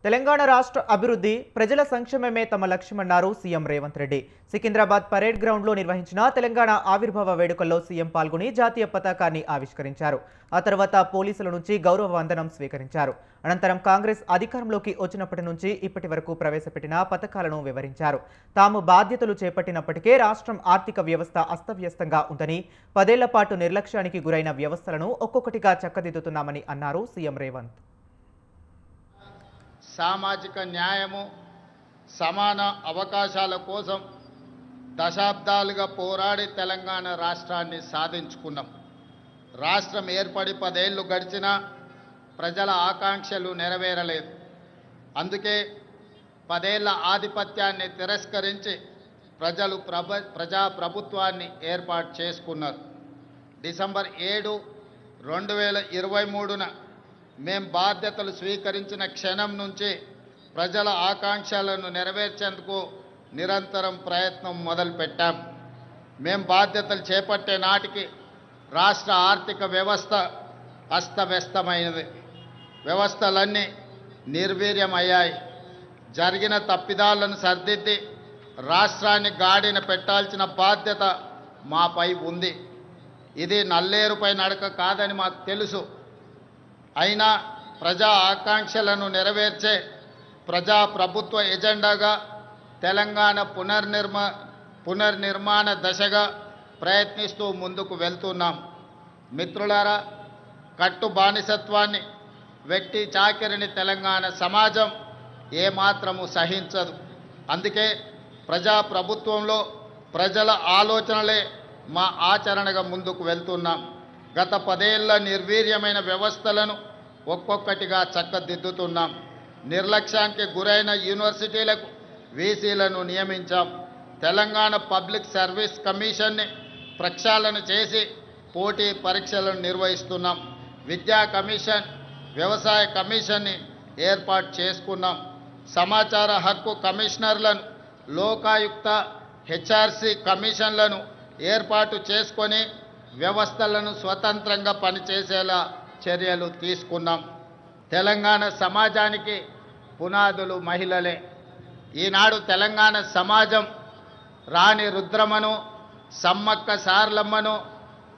తెలంగాణ రాష్ట్ర అభివృద్ధి ప్రజల సంక్షేమమే తమ లక్ష్యమన్నారు సీఎం రేవంత్ రెడ్డి. సికింద్రాబాద్ పరేడ్ గ్రౌండ్లో నిర్వహించిన తెలంగాణ ఆవిర్భావ వేడుకల్లో సీఎం పాల్గొని జాతీయ పతాకాన్ని ఆవిష్కరించారు. ఆ తర్వాత పోలీసుల నుంచి గౌరవ వందనం స్వీకరించారు. అనంతరం కాంగ్రెస్ అధికారంలోకి వచ్చినప్పటి నుంచి ఇప్పటి వరకు ప్రవేశపెట్టిన పథకాలను వివరించారు. తాము బాధ్యతలు చేపట్టినప్పటికే రాష్ట్రం ఆర్థిక వ్యవస్థ అస్తవ్యస్తంగా ఉందని, 10 ఏళ్ల పాటు నిర్లక్ష్యానికి గురైన వ్యవస్థలను ఒక్కొక్కటిగా చక్కదిద్దుతున్నామని అన్నారు సీఎం రేవంత్. సామాజిక న్యాయము సమాన అవకాశాల కోసం దశాబ్దాలుగా పోరాడి తెలంగాణ రాష్ట్రాన్ని సాధించుకున్నాం. రాష్ట్రం ఏర్పడి 10 ఏళ్లు గడిచినా ప్రజల ఆకాంక్షలు నెరవేరలేదు. అందుకే 10 ఏళ్ల ఆధిపత్యాన్ని తిరస్కరించి ప్రజలు ప్రజాప్రభుత్వాన్ని ఏర్పాటు చేసుకున్నారు. డిసెంబర్ 7, 2023న మేం బాధ్యతలు స్వీకరించిన క్షణం నుంచి ప్రజల ఆకాంక్షలను నెరవేర్చేందుకు నిరంతరం ప్రయత్నం మొదలుపెట్టాం. మేం బాధ్యతలు చేపట్టే నాటికి రాష్ట్ర ఆర్థిక వ్యవస్థ అస్తవ్యస్తమైనది. వ్యవస్థలన్నీ నిర్వీర్యమయ్యాయి. జరిగిన తప్పిదాలను సరిదిద్ది రాష్ట్రాన్ని గాడిన పెట్టాల్సిన బాధ్యత మాపై ఉంది. ఇది నల్లేరుపై నడక కాదని మాకు తెలుసు. అయినా ప్రజా ఆకాంక్షలను నెరవేర్చే ప్రజాప్రభుత్వ ఎజెండాగా తెలంగాణ పునర్నిర్మాణ దశగా ప్రయత్నిస్తూ ముందుకు వెళ్తున్నాం. మిత్రులారా, కట్టు బానిసత్వాన్ని, వెట్టి చాకిరిని తెలంగాణ సమాజం ఏమాత్రము సహించదు. అందుకే ప్రజాప్రభుత్వంలో ప్రజల ఆలోచనలే మా ఆచరణగా ముందుకు వెళ్తున్నాం. గత 10 ఏళ్ల నిర్వీర్యమైన వ్యవస్థలను ఒక్కొక్కటిగా చక్కదిద్దుతున్నాం. నిర్లక్ష్యానికి గురైన యూనివర్సిటీలకు వీసీలను నియమించాం. తెలంగాణ పబ్లిక్ సర్వీస్ కమిషన్ని ప్రక్షాళన చేసి పోటీ పరీక్షలను నిర్వహిస్తున్నాం. విద్యా కమిషన్, వ్యవసాయ కమిషన్ని ఏర్పాటు చేసుకున్నాం. సమాచార హక్కు కమిషనర్లను, లోకాయుక్త, హెచ్ఆర్సీ కమిషన్లను ఏర్పాటు చేసుకొని వ్యవస్థలను స్వతంత్రంగా పనిచేసేలా చర్యలు తీసుకున్నాం. తెలంగాణ సమాజానికి పునాదులు మహిళలే. ఈనాడు తెలంగాణ సమాజం రాణి రుద్రమ్మను, సమ్మక్క సార్లమ్మను,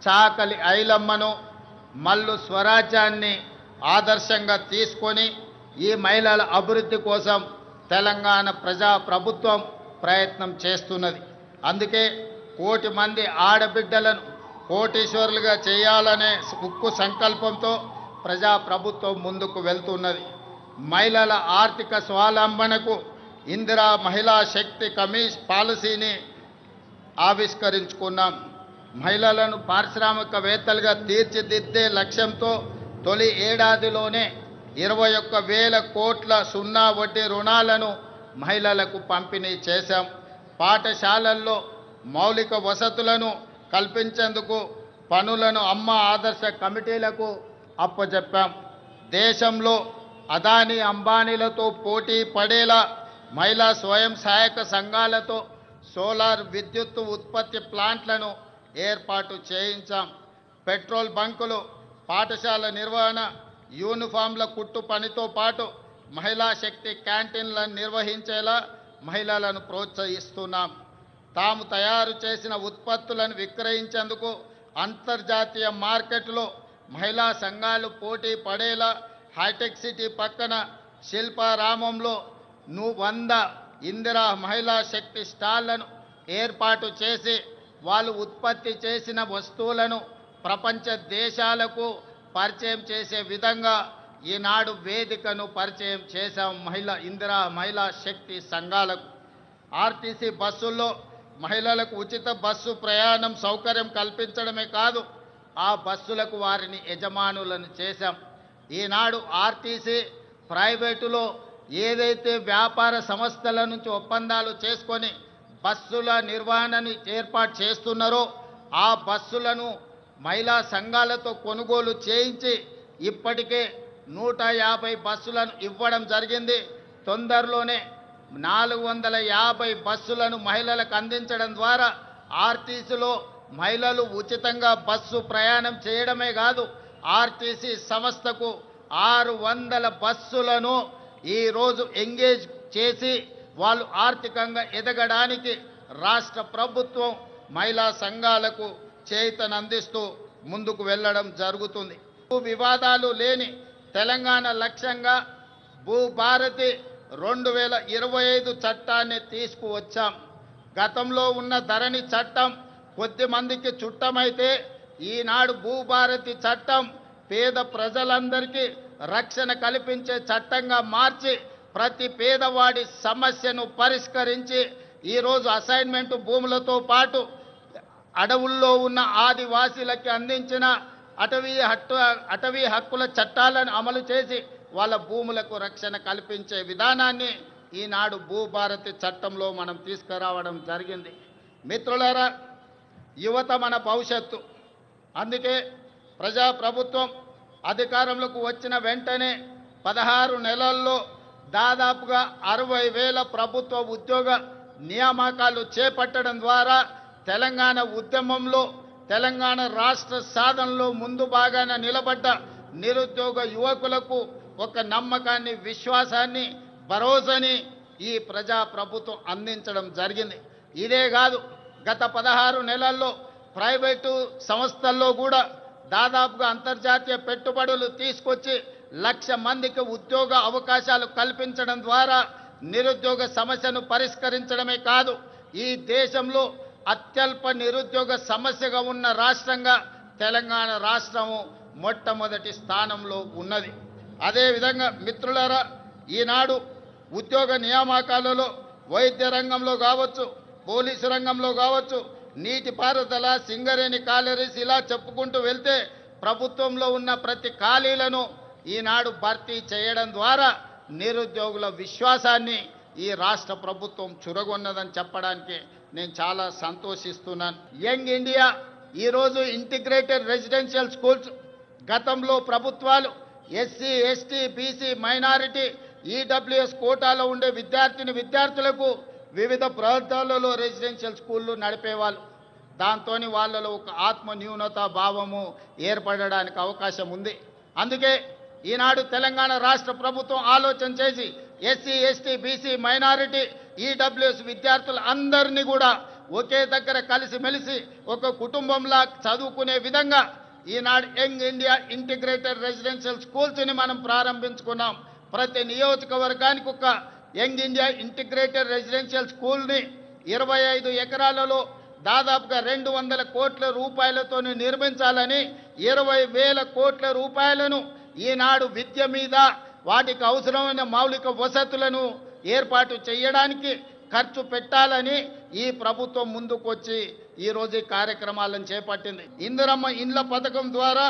చాకలి ఐలమ్మను, మల్లు స్వరాజ్యాన్ని ఆదర్శంగా తీసుకొని ఈ మహిళల అభివృద్ధి కోసం తెలంగాణ ప్రజాప్రభుత్వం ప్రయత్నం చేస్తున్నది. అందుకే 1 కోటి మంది ఆడబిడ్డలను కోటీశ్వరులుగా చేయాలనే ఉక్కు సంకల్పంతో ప్రజాప్రభుత్వం ముందుకు వెళ్తున్నది. మహిళల ఆర్థిక స్వావలంబనకు ఇందిరా మహిళా శక్తి పాలసీని ఆవిష్కరించుకున్నాం. మహిళలను పారిశ్రామికవేత్తలుగా తీర్చిదిద్దే లక్ష్యంతో తొలి ఏడాదిలోనే 21,000 కోట్ల సున్నా వడ్డీ రుణాలను మహిళలకు పంపిణీ చేశాం. పాఠశాలల్లో మౌలిక వసతులను కల్పించేందుకు పనులను అమ్మ ఆదర్శ కమిటీలకు అప్పచెప్పాం. దేశంలో అదానీ అంబానీలతో పోటీ పడేలా మహిళా స్వయం సహాయక సంఘాలతో సోలార్ విద్యుత్ ఉత్పత్తి ప్లాంట్లను ఏర్పాటు చేయించాం. పెట్రోల్ బంకులు, పాఠశాల నిర్వహణ, యూనిఫామ్ల కుట్టు పనితో పాటు మహిళా శక్తి క్యాంటీన్లను నిర్వహించేలా మహిళలను ప్రోత్సహిస్తున్నాం. తాము తయారు చేసిన ఉత్పత్తులను విక్రయించేందుకు అంతర్జాతీయ మార్కెట్లో మహిళా సంఘాలు పోటీ పడేలా హైటెక్ సిటీ పక్కన శిల్పారామంలో 100 ఇందిరా మహిళా శక్తి స్టాళ్లను ఏర్పాటు చేసి వాళ్ళు ఉత్పత్తి చేసిన వస్తువులను ప్రపంచ దేశాలకు పరిచయం చేసే విధంగా ఈనాడు వేదికను పరిచయం చేశాం. ఇందిరా మహిళా శక్తి సంఘాలకు ఆర్టీసీ బస్సుల్లో మహిళలకు ఉచిత బస్సు ప్రయాణం సౌకర్యం కల్పించడమే కాదు, ఆ బస్సులకు వారిని యజమానులను చేశాం. ఈనాడు ఆర్టీసీ ప్రైవేటులో ఏదైతే వ్యాపార సంస్థల నుంచి ఒప్పందాలు చేసుకొని బస్సుల నిర్వహణను ఏర్పాటు చేస్తున్నారో ఆ బస్సులను మహిళా సంఘాలతో కొనుగోలు చేయించి ఇప్పటికే 150 బస్సులను ఇవ్వడం జరిగింది. తొందరలోనే 450 బస్సులను మహిళలకు అందించడం ద్వారా ఆర్టీసీలో మహిళలు ఉచితంగా బస్సు ప్రయాణం చేయడమే కాదు, ఆర్టీసీ సంస్థకు 600 బస్సులను ఈరోజు ఎంగేజ్ చేసి వాళ్ళు ఆర్థికంగా ఎదగడానికి రాష్ట్ర ప్రభుత్వం మహిళా సంఘాలకు చేయూతనందిస్తూ ముందుకు వెళ్ళడం జరుగుతుంది. భూ వివాదాలు లేని తెలంగాణ లక్ష్యంగా భూభారతి 2025 చట్టాన్ని తీసుకువచ్చాం. గతంలో ఉన్న ధరణి చట్టం కొద్ది మందికి చుట్టమైతే ఈనాడు భూభారతి చట్టం పేద ప్రజలందరికీ రక్షణ కల్పించే చట్టంగా మార్చి ప్రతి పేదవాడి సమస్యను పరిష్కరించి ఈరోజు అసైన్మెంట్ భూములతో పాటు అడవుల్లో ఉన్న ఆదివాసీలకి అందించిన అటవీ హక్కుల చట్టాలను అమలు చేసి వాళ్ళ భూములకు రక్షణ కల్పించే విధానాన్ని ఈనాడు భూభారతి చట్టంలో మనం తీసుకురావడం జరిగింది. మిత్రులారా, యువత మన భవిష్యత్తు. అందుకే ప్రజాప్రభుత్వం అధికారంలోకి వచ్చిన వెంటనే 16 నెలల్లో దాదాపుగా 60,000 ప్రభుత్వ ఉద్యోగ నియామకాలు చేపట్టడం ద్వారా తెలంగాణ ఉద్యమంలో తెలంగాణ రాష్ట్ర సాధనలో ముందు భాగాన నిలబడ్డ నిరుద్యోగ యువకులకు ఒక నమ్మకాన్ని, విశ్వాసాన్ని, భరోసాని ఈ ప్రజాప్రభుత్వం అందించడం జరిగింది. ఇదే కాదు, గత 16 నెలల్లో ప్రైవేటు సంస్థల్లో కూడా దాదాపుగా అంతర్జాతీయ పెట్టుబడులు తీసుకొచ్చి 1,00,000 మందికి ఉద్యోగ అవకాశాలు కల్పించడం ద్వారా నిరుద్యోగ సమస్యను పరిష్కరించడమే కాదు, ఈ దేశంలో అత్యల్ప నిరుద్యోగ సమస్యగా ఉన్న రాష్ట్రంగా తెలంగాణ రాష్ట్రము మొట్టమొదటి స్థానంలో ఉన్నది. అదేవిధంగా మిత్రులారా, ఈనాడు ఉద్యోగ నియామకాలలో వైద్య రంగంలో కావచ్చు, పోలీసు రంగంలో కావచ్చు, నీటిపారుదల, సింగరేణి కాలరీస్ ఇలా చెప్పుకుంటూ వెళ్తే ప్రభుత్వంలో ఉన్న ప్రతి ఖాళీలను ఈనాడు భర్తీ చేయడం ద్వారా నిరుద్యోగుల విశ్వాసాన్ని ఈ రాష్ట్ర ప్రభుత్వం చురగొన్నదని చెప్పడానికి నేను చాలా సంతోషిస్తున్నాను. యంగ్ ఇండియా ఈరోజు ఇంటిగ్రేటెడ్ రెసిడెన్షియల్ స్కూల్స్, గతంలో ప్రభుత్వాలు SC, ST, BC, minority, EWS కోటాలో ఉండే విద్యార్థులకు వివిధ ప్రాంతాలలో రెసిడెన్షియల్ స్కూళ్ళు నడిపేవాళ్ళు. దాంతో వాళ్ళలో ఒక ఆత్మ న్యూనతా భావము ఏర్పడడానికి అవకాశం ఉంది. అందుకే ఈనాడు తెలంగాణ రాష్ట్ర ప్రభుత్వం ఆలోచన చేసి SC, ST, BC, minority, EWS విద్యార్థులు అందరినీ కూడా ఒకే దగ్గర కలిసిమెలిసి ఒక కుటుంబంలా చదువుకునే విధంగా ఈనాడు యంగ్ ఇండియా ఇంటిగ్రేటెడ్ రెసిడెన్షియల్ స్కూల్స్ని మనం ప్రారంభించుకున్నాం. ప్రతి నియోజకవర్గానికి ఒక యంగ్ ఇండియా ఇంటిగ్రేటెడ్ రెసిడెన్షియల్ స్కూల్ని 25 ఎకరాలలో దాదాపుగా 200 కోట్ల రూపాయలతో నిర్మించాలని 20,000 కోట్ల రూపాయలను ఈనాడు విద్య మీద, వాటికి అవసరమైన మౌలిక వసతులను ఏర్పాటు చేయడానికి ఖర్చు పెట్టాలని ఈ ప్రభుత్వం ముందుకొచ్చి ఈరోజు ఈ కార్యక్రమాలను చేపట్టింది. ఇందిరమ్మ ఇండ్ల పథకం ద్వారా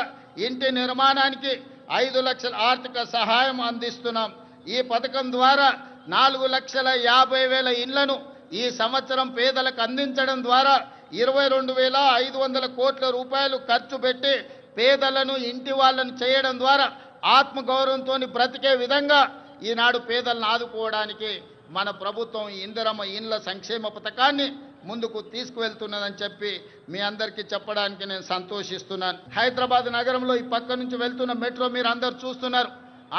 ఇంటి నిర్మాణానికి 5 లక్షల ఆర్థిక సహాయం అందిస్తున్నాం. ఈ పథకం ద్వారా 4,50,000 ఇండ్లను ఈ సంవత్సరం పేదలకు అందించడం ద్వారా 22,500 కోట్ల రూపాయలు ఖర్చు పెట్టి పేదలను, ఇంటి వాళ్ళను చేయడం ద్వారా ఆత్మగౌరవంతో బ్రతికే విధంగా ఈనాడు పేదలను ఆదుకోవడానికి మన ప్రభుత్వం ఇందిరమ్మ ఇండ్ల సంక్షేమ పథకాన్ని ముందుకు తీసుకువెళ్తున్నదని చెప్పి మీ అందరికీ చెప్పడానికి నేను సంతోషిస్తున్నాను. హైదరాబాద్ నగరంలో ఈ పక్క నుంచి వెళ్తున్న మెట్రో మీరు అందరూ చూస్తున్నారు.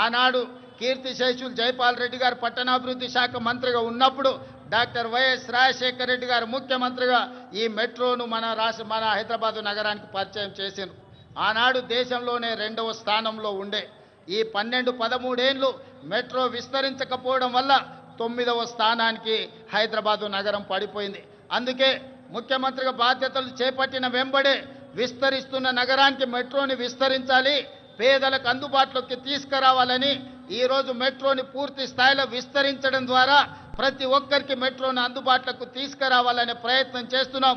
ఆనాడు కీర్తిశేషులు జైపాల్ రెడ్డి గారు పట్టణాభివృద్ధి శాఖ మంత్రిగా ఉన్నప్పుడు డాక్టర్ వైఎస్ రాజశేఖర రెడ్డి గారు ముఖ్యమంత్రిగా ఈ మెట్రోను మన హైదరాబాద్ నగరానికి పరిచయం చేశారు. ఆనాడు దేశంలోనే 2వ స్థానంలో ఉండే ఈ 12-13 ఏళ్ళు మెట్రో విస్తరించకపోవడం వల్ల 9వ స్థానానికి హైదరాబాద్ నగరం పడిపోయింది. అందుకే ముఖ్యమంత్రిగా బాధ్యతలు చేపట్టిన వెంబడే విస్తరిస్తున్న నగరానికి మెట్రోని విస్తరించాలి, పేదలకు అందుబాటులోకి తీసుకురావాలని ఈరోజు మెట్రోని పూర్తి స్థాయిలో విస్తరించడం ద్వారా ప్రతి ఒక్కరికి మెట్రోని అందుబాటులోకి తీసుకురావాలనే ప్రయత్నం చేస్తున్నాం.